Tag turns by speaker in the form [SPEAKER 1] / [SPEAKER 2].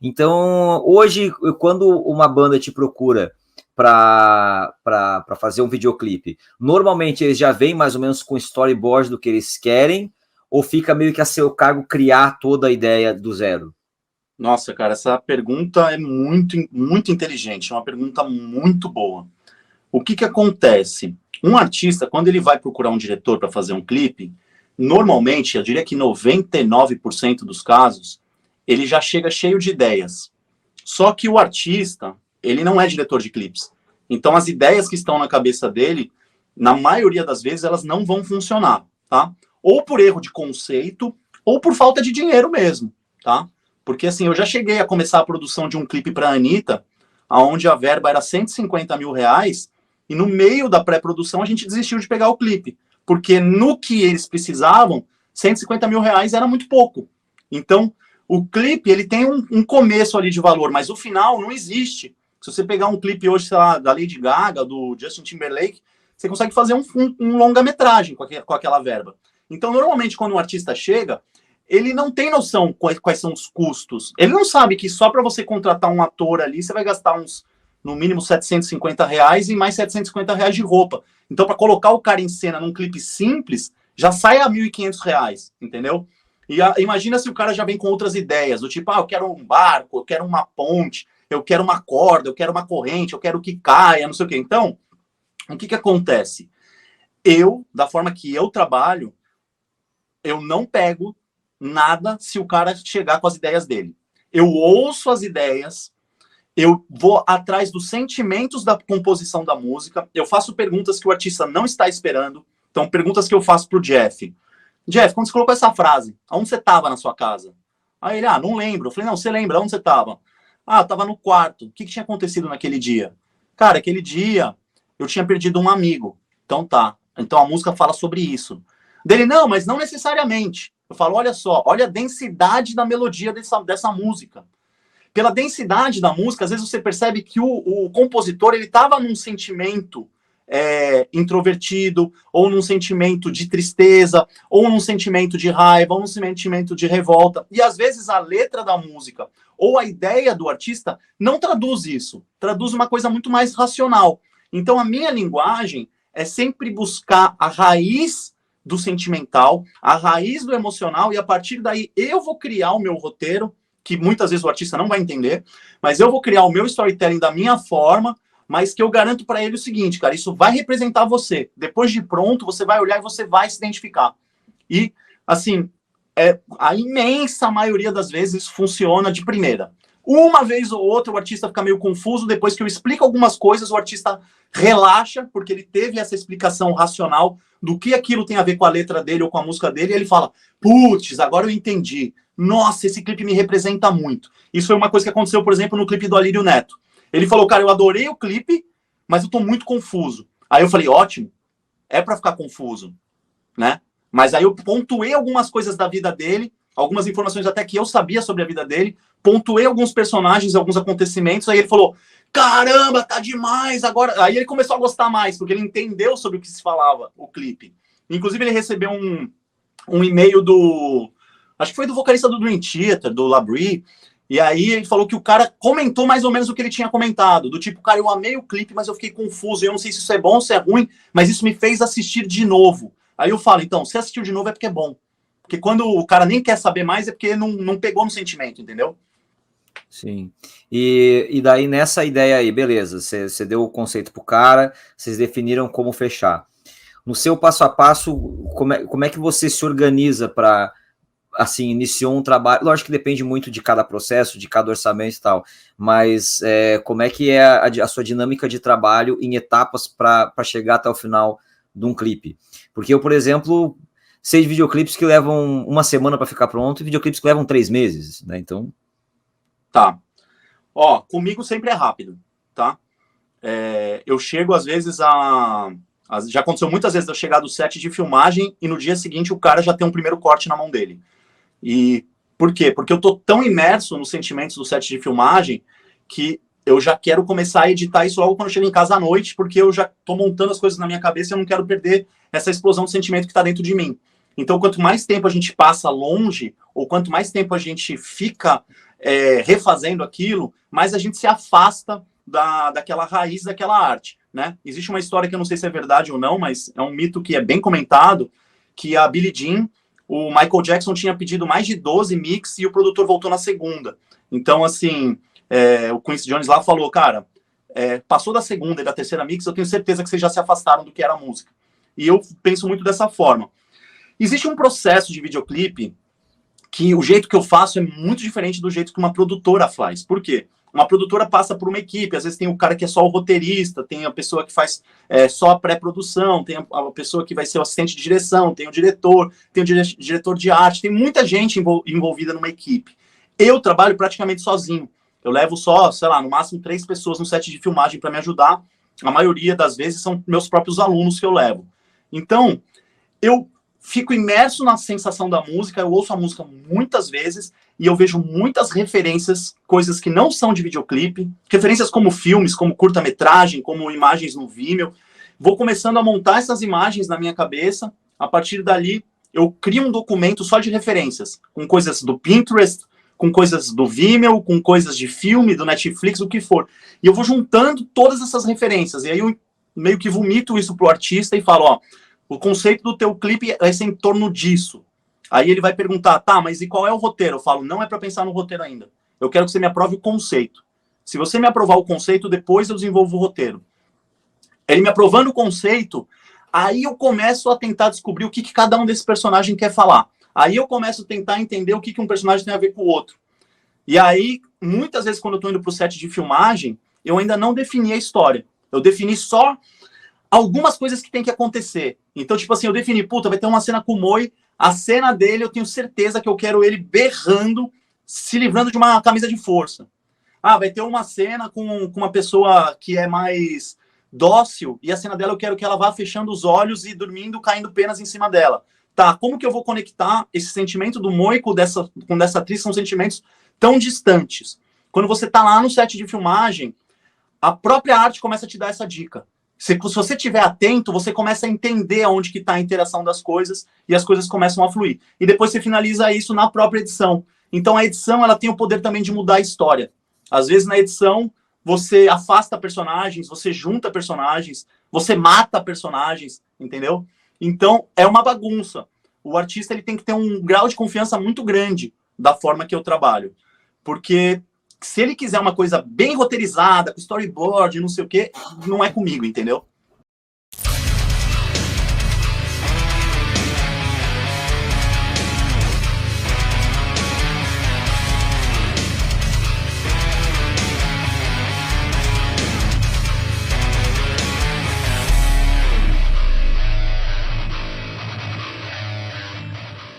[SPEAKER 1] Então, hoje, quando uma banda te procura para fazer um videoclipe, normalmente eles já vêm mais ou menos com storyboard do que eles querem, ou fica meio que a seu cargo criar toda a ideia do zero?
[SPEAKER 2] Nossa, cara, essa pergunta é muito inteligente, é uma pergunta muito boa. O que acontece? Um artista, quando ele vai procurar um diretor para fazer um clipe, normalmente, eu diria que 99% dos casos, ele já chega cheio de ideias. Só que o artista, ele não é diretor de clipes. Então, as ideias que estão na cabeça dele, na maioria das vezes, elas não vão funcionar, tá? Ou por erro de conceito, ou por falta de dinheiro mesmo, tá? Porque, assim, eu já cheguei a começar a produção de um clipe para a Anitta, onde a verba era 150 mil reais, e no meio da pré-produção a gente desistiu de pegar o clipe. Porque no que eles precisavam, 150 mil reais era muito pouco. Então, o clipe, ele tem um começo ali de valor, mas o final não existe. Se você pegar um clipe hoje, sei lá, da Lady Gaga, do Justin Timberlake, você consegue fazer um longa-metragem com aquela verba. Então, normalmente, quando um artista chega, ele não tem noção quais são os custos. Ele não sabe que só para você contratar um ator ali, você vai gastar no mínimo 750 reais e mais 750 reais de roupa. Então, para colocar o cara em cena num clipe simples, já sai a 1.500 reais, entendeu? E imagina se o cara já vem com outras ideias, do tipo, eu quero um barco, eu quero uma ponte, eu quero uma corda, eu quero uma corrente, eu quero que caia, não sei o quê. Então, o que acontece? Eu, da forma que eu trabalho, eu não pego nada se o cara chegar com as ideias dele. Eu ouço as ideias, eu vou atrás dos sentimentos da composição da música, eu faço perguntas que o artista não está esperando. Então, perguntas que eu faço pro Jeff. Jeff, quando você colocou essa frase, aonde você estava na sua casa? Aí ele, não lembro. Eu falei, não, você lembra, onde você estava? Eu estava no quarto. O que tinha acontecido naquele dia? Cara, aquele dia eu tinha perdido um amigo. Então tá. Então a música fala sobre isso. Dele, não, mas não necessariamente. Eu falo, olha só, olha a densidade da melodia dessa música. Pela densidade da música, às vezes você percebe que o compositor, ele estava num sentimento introvertido, ou num sentimento de tristeza, ou num sentimento de raiva, ou num sentimento de revolta. E às vezes a letra da música, ou a ideia do artista, não traduz isso. Traduz uma coisa muito mais racional. Então a minha linguagem é sempre buscar a raiz do sentimental, a raiz do emocional, e a partir daí eu vou criar o meu roteiro, que muitas vezes o artista não vai entender, mas eu vou criar o meu storytelling da minha forma, mas que eu garanto para ele o seguinte, cara, isso vai representar você. Depois de pronto, você vai olhar e você vai se identificar. E, assim, a imensa maioria das vezes funciona de primeira. Uma vez ou outra o artista fica meio confuso, depois que eu explico algumas coisas, o artista relaxa, porque ele teve essa explicação racional do que aquilo tem a ver com a letra dele ou com a música dele, e ele fala, putz, agora eu entendi. Nossa, esse clipe me representa muito. Isso foi uma coisa que aconteceu, por exemplo, no clipe do Alírio Neto. Ele falou, cara, eu adorei o clipe, mas eu tô muito confuso. Aí eu falei, ótimo, é para ficar confuso, né? Mas aí eu pontuei algumas coisas da vida dele, algumas informações até que eu sabia sobre a vida dele, pontuei alguns personagens, alguns acontecimentos, aí ele falou, caramba, tá demais, agora... Aí ele começou a gostar mais, porque ele entendeu sobre o que se falava, o clipe. Inclusive ele recebeu um e-mail acho que foi do vocalista do Dream Theater, do Labrie, e aí ele falou que o cara comentou mais ou menos o que ele tinha comentado, do tipo, cara, eu amei o clipe, mas eu fiquei confuso, eu não sei se isso é bom ou se é ruim, mas isso me fez assistir de novo. Aí eu falo, então, se assistiu de novo é porque é bom. Porque quando o cara nem quer saber mais é porque não pegou no sentimento, entendeu?
[SPEAKER 1] Sim. E daí, nessa ideia aí, beleza, você deu o conceito pro cara, vocês definiram como fechar. No seu passo a passo, como é que você se organiza para, assim, iniciou um trabalho, lógico que depende muito de cada processo, de cada orçamento e tal, mas como é que é a sua dinâmica de trabalho em etapas para chegar até o final de um clipe? Porque eu, por exemplo, sei de videoclipes que levam uma semana para ficar pronto e videoclipes que levam 3 meses, né? Então...
[SPEAKER 2] Tá. Ó, comigo sempre é rápido, tá? Eu chego, às vezes, já aconteceu muitas vezes eu chegar do set de filmagem e no dia seguinte o cara já tem um primeiro corte na mão dele. E por quê? Porque eu tô tão imerso nos sentimentos do set de filmagem que eu já quero começar a editar isso logo quando eu chego em casa à noite, porque eu já tô montando as coisas na minha cabeça e eu não quero perder essa explosão de sentimento que tá dentro de mim. Então, quanto mais tempo a gente passa longe, ou quanto mais tempo a gente fica refazendo aquilo, mais a gente se afasta daquela raiz daquela arte, né? Existe uma história que eu não sei se é verdade ou não, mas é um mito que é bem comentado, que a Billie Jean, o Michael Jackson tinha pedido mais de 12 mix e o produtor voltou na segunda. Então, assim, o Quincy Jones lá falou, cara, passou da segunda e da terceira mix, eu tenho certeza que vocês já se afastaram do que era a música. E eu penso muito dessa forma. Existe um processo de videoclipe que o jeito que eu faço é muito diferente do jeito que uma produtora faz. Por quê? Uma produtora passa por uma equipe, às vezes tem o cara que é só o roteirista, tem a pessoa que faz só a pré-produção, tem a pessoa que vai ser o assistente de direção, tem o diretor, tem o diretor de arte, tem muita gente envolvida numa equipe. Eu trabalho praticamente sozinho. Eu levo só, sei lá, no máximo 3 pessoas no set de filmagem para me ajudar. A maioria das vezes são meus próprios alunos que eu levo. Então, eu fico imerso na sensação da música, eu ouço a música muitas vezes e eu vejo muitas referências, coisas que não são de videoclipe, referências como filmes, como curta-metragem, como imagens no Vimeo. Vou começando a montar essas imagens na minha cabeça, a partir dali eu crio um documento só de referências, com coisas do Pinterest, com coisas do Vimeo, com coisas de filme, do Netflix, o que for. E eu vou juntando todas essas referências, e aí eu meio que vomito isso pro artista e falo, ó, o conceito do teu clipe vai ser em torno disso. Aí ele vai perguntar, tá, mas e qual é o roteiro? Eu falo, não é para pensar no roteiro ainda. Eu quero que você me aprove o conceito. Se você me aprovar o conceito, depois eu desenvolvo o roteiro. Ele me aprovando o conceito, aí eu começo a tentar descobrir o que cada um desses personagens quer falar. Aí eu começo a tentar entender o que um personagem tem a ver com o outro. E aí, muitas vezes, quando eu tô indo pro set de filmagem, eu ainda não defini a história. Eu defini só algumas coisas que tem que acontecer. Então, tipo assim, eu defini, puta, vai ter uma cena com o Moi, a cena dele, eu tenho certeza que eu quero ele berrando, se livrando de uma camisa de força. Ah, vai ter uma cena com uma pessoa que é mais dócil, e a cena dela eu quero que ela vá fechando os olhos e dormindo, caindo penas em cima dela. Tá, como que eu vou conectar esse sentimento do Moi com dessa atriz? São sentimentos tão distantes. Quando você tá lá no set de filmagem, a própria arte começa a te dar essa dica. Se você estiver atento, você começa a entender aonde que está a interação das coisas e as coisas começam a fluir. E depois você finaliza isso na própria edição. Então a edição ela tem o poder também de mudar a história. Às vezes na edição você afasta personagens, você junta personagens, você mata personagens, entendeu? Então é uma bagunça. O artista ele tem que ter um grau de confiança muito grande da forma que eu trabalho. Porque se ele quiser uma coisa bem roteirizada, com storyboard, não sei o quê, não é comigo, entendeu?